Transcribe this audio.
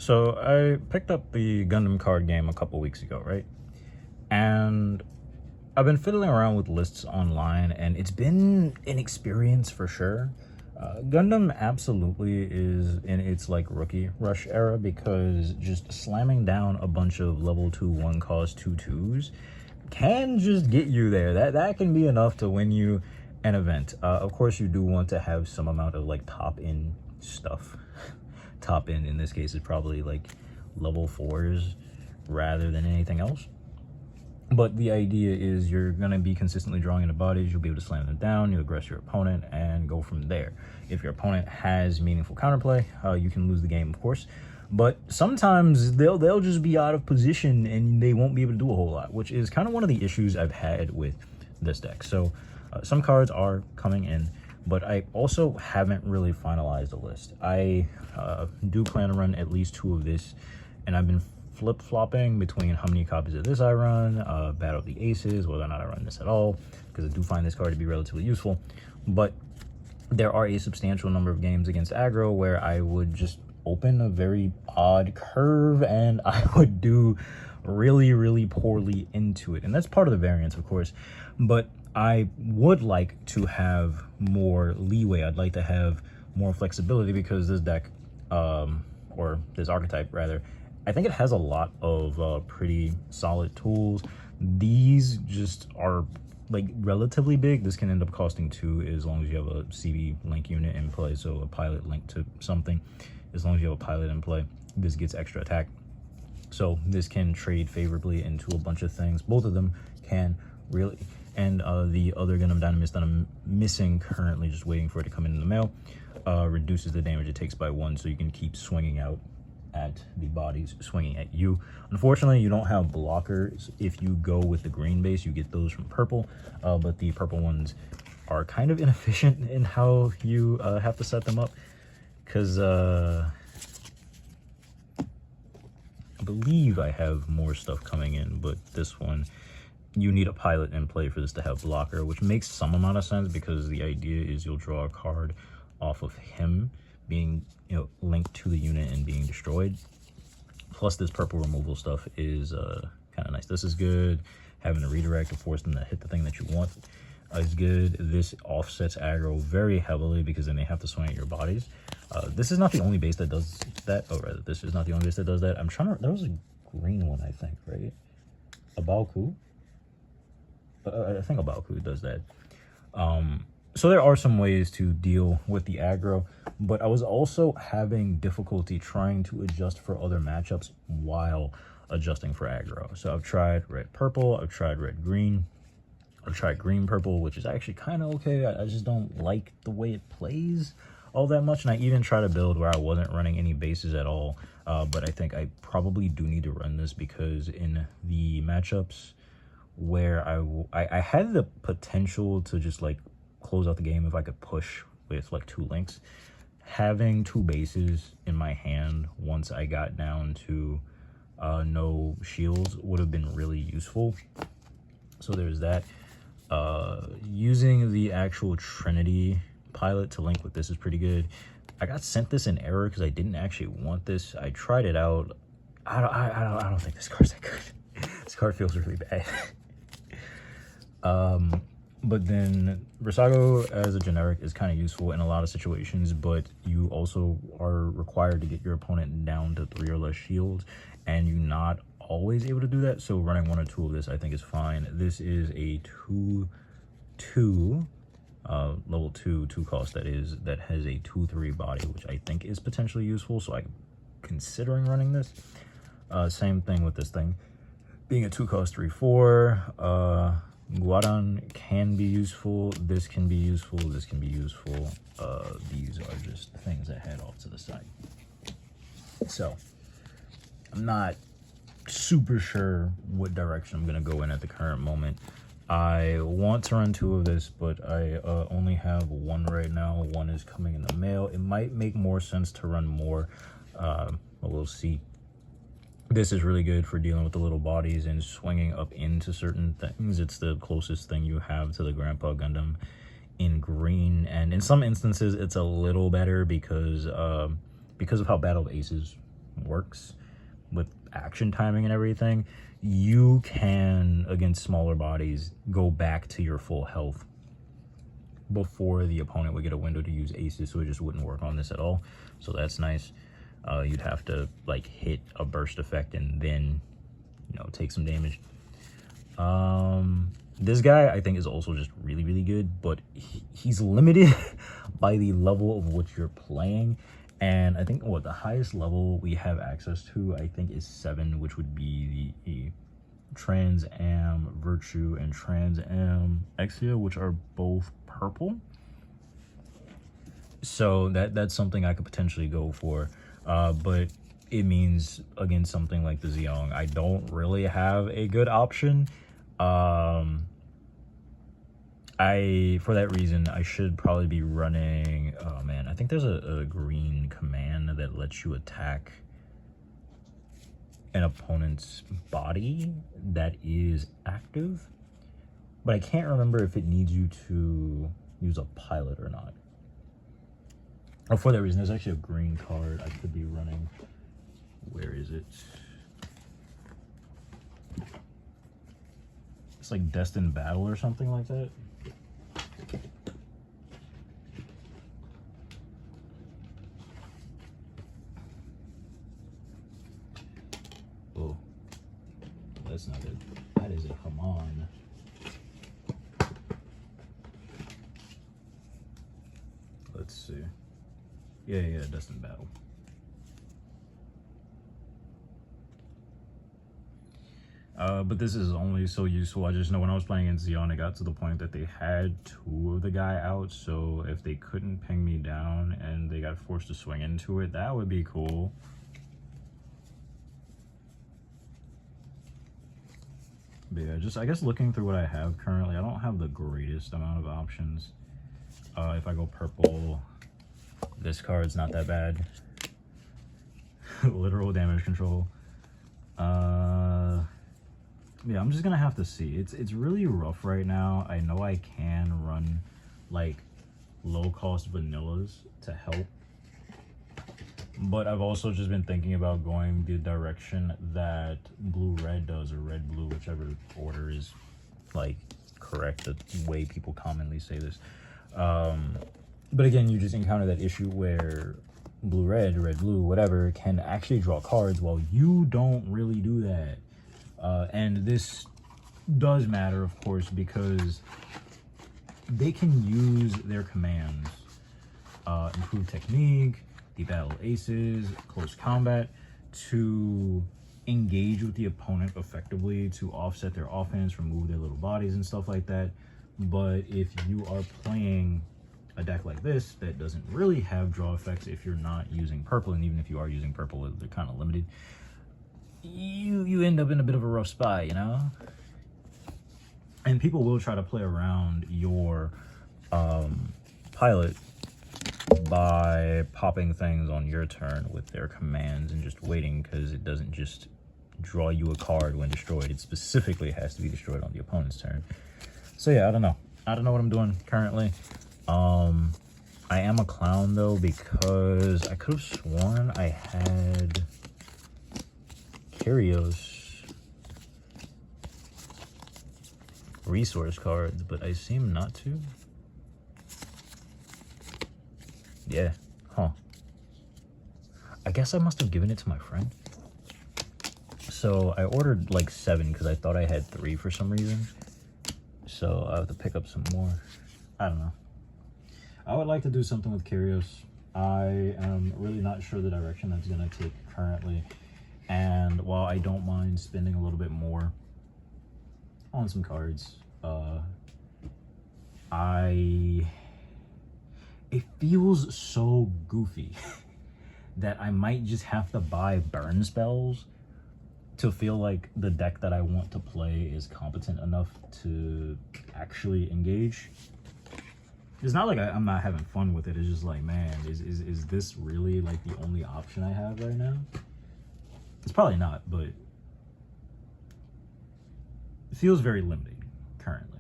So I picked up the Gundam card game a couple weeks ago, right? And I've been fiddling around with lists online, and it's been an experience for sure. Gundam absolutely is in its like rookie rush era, because just slamming down a bunch of level 2 1 cost 2/2s can just get you there. That can be enough to win you an event. Of course, you do want to have some amount of like top in stuff. Top in this case is probably like level 4s rather than anything else. But the idea is you're going to be consistently drawing into bodies. You'll be able to slam them down, you aggress your opponent, and go from there. If your opponent has meaningful counterplay, you can lose the game, of course. But sometimes they'll just be out of position and they won't be able to do a whole lot, which is kind of one of the issues I've had with this deck. So some cards are coming in, but I also haven't really finalized a list. I do plan to run at least 2 of this, and I've been flip-flopping between how many copies of this I run, Battle of the Aces, whether or not I run this at all, because I do find this card to be relatively useful. But there are a substantial number of games against aggro where I would just open a very odd curve and I would do really, really poorly into it. And that's part of the variance, of course. But I would like to have more leeway. I'd like to have more flexibility, because this deck, or this archetype rather, I think it has a lot of pretty solid tools. These just are like relatively big. This can end up costing 2 as long as you have a CV link unit in play, so a pilot linked to something. As long as you have a pilot in play, this gets extra attack. So this can trade favorably into a bunch of things. Both of them can really. And the other Gundam Dynamist that I'm missing currently, just waiting for it to come in the mail, reduces the damage it takes by 1, so you can keep swinging out at the bodies swinging at you. Unfortunately, you don't have blockers. If you go with the green base, you get those from purple, but the purple ones are kind of inefficient in how you have to set them up, because I believe I have more stuff coming in, but this one, you need a pilot in play for this to have blocker, which makes some amount of sense, because the idea is you'll draw a card off of him being, linked to the unit and being destroyed. Plus, this purple removal stuff is kind of nice. This is good. Having a redirect to force them to hit the thing that you want is good. This offsets aggro very heavily, because then they have to swing at your bodies. This is not the only base that does that. Oh, rather, this is not the only base that does that. I'm trying to. There was a green one, I think, right? A Baoku. I think a Baoku does that. So there are some ways to deal with the aggro, but I was also having difficulty trying to adjust for other matchups while adjusting for aggro. So I've tried red purple, I've tried red green, I've tried green purple, which is actually kind of okay. I just don't like the way it plays all that much, and I even tried a build where I wasn't running any bases at all, but I think I probably do need to run this, because in the matchups where I had the potential to just like close out the game if I could push with like 2 links. Having 2 bases in my hand once I got down to no shields would have been really useful. So there's that. Using the actual Trinity pilot to link with this is pretty good. I got sent this in error because I didn't actually want this. I tried it out. I don't think this card's that good. This card feels really bad. But then Resago as a generic is kind of useful in a lot of situations, but you also are required to get your opponent down to 3 or less shields, and you're not always able to do that. So running 1 or 2 of this I think is fine. This is a 2/2 level 2 cost that has a 2/3 body, which I think is potentially useful, so I'm considering running this. Same thing with this thing being a 2 cost 3/4. Guadan can be useful, this can be useful, this can be useful. These are just things that head off to the side. So I'm not super sure what direction I'm going to go in at the current moment. I want to run 2 of this, but I only have 1 right now. 1 is coming in the mail. It might make more sense to run more, but we'll see. This is really good for dealing with the little bodies and swinging up into certain things. It's the closest thing you have to the Grandpa Gundam in green, and in some instances it's a little better because of how Battle of Aces works with action timing and everything, you can, against smaller bodies, go back to your full health before the opponent would get a window to use aces, so it just wouldn't work on this at all. So that's nice. You'd have to like hit a burst effect and then, you know, take some damage. This guy I think is also just really, really good, but he's limited by the level of what you're playing. And I think what the highest level we have access to, I think, is 7, which would be the Trans Am Virtue and Trans Am Exia, which are both purple. So that's something I could potentially go for. But it means against something like the Zeong, I don't really have a good option. For that reason, I should probably be running, oh man, I think there's a green command that lets you attack an opponent's body that is active, but I can't remember if it needs you to use a pilot or not. Oh, for that reason, there's actually a green card I could be running. Where is it? It's like Destined Battle or something like that. Oh, that's not it. That is a Haman. Let's see. Yeah, Destined Battle. But this is only so useful. I just know when I was playing in Zeon, it got to the point that they had 2 of the guy out. So if they couldn't ping me down and they got forced to swing into it, that would be cool. But yeah, just I guess looking through what I have currently, I don't have the greatest amount of options. If I go purple, this card's not that bad. Literal damage control. Yeah, I'm just gonna have to see. It's really rough right now. I know I can run like low cost vanillas to help, but I've also just been thinking about going the direction that blue-red does, or red-blue, whichever order is like correct, the way people commonly say this. But again, you just encounter that issue where blue-red, red-blue, whatever, can actually draw cards while you don't really do that. And this does matter, of course, because they can use their commands, improved technique, the battle aces, close combat, to engage with the opponent effectively, to offset their offense, remove their little bodies and stuff like that. But if you are playing a deck like this that doesn't really have draw effects, if you're not using purple, and even if you are using purple, they're kind of limited, you end up in a bit of a rough spot, you know? And people will try to play around your pilot by popping things on your turn with their commands and just waiting, because it doesn't just draw you a card when destroyed. It specifically has to be destroyed on the opponent's turn. So yeah, I don't know what I'm doing currently. I am a clown though, because I could have sworn I had Kyrios resource cards, but I seem not to. Yeah, huh. I guess I must have given it to my friend. So I ordered like 7 because I thought I had 3 for some reason. So I have to pick up some more. I don't know. I would like to do something with Kyrios. I am really not sure the direction that's going to take currently. And while I don't mind spending a little bit more on some cards, it feels so goofy that I might just have to buy burn spells to feel like the deck that I want to play is competent enough to actually engage. It's not like I'm not having fun with it. It's just like, man, is this really like the only option I have right now? It's probably not, but it feels very limiting currently.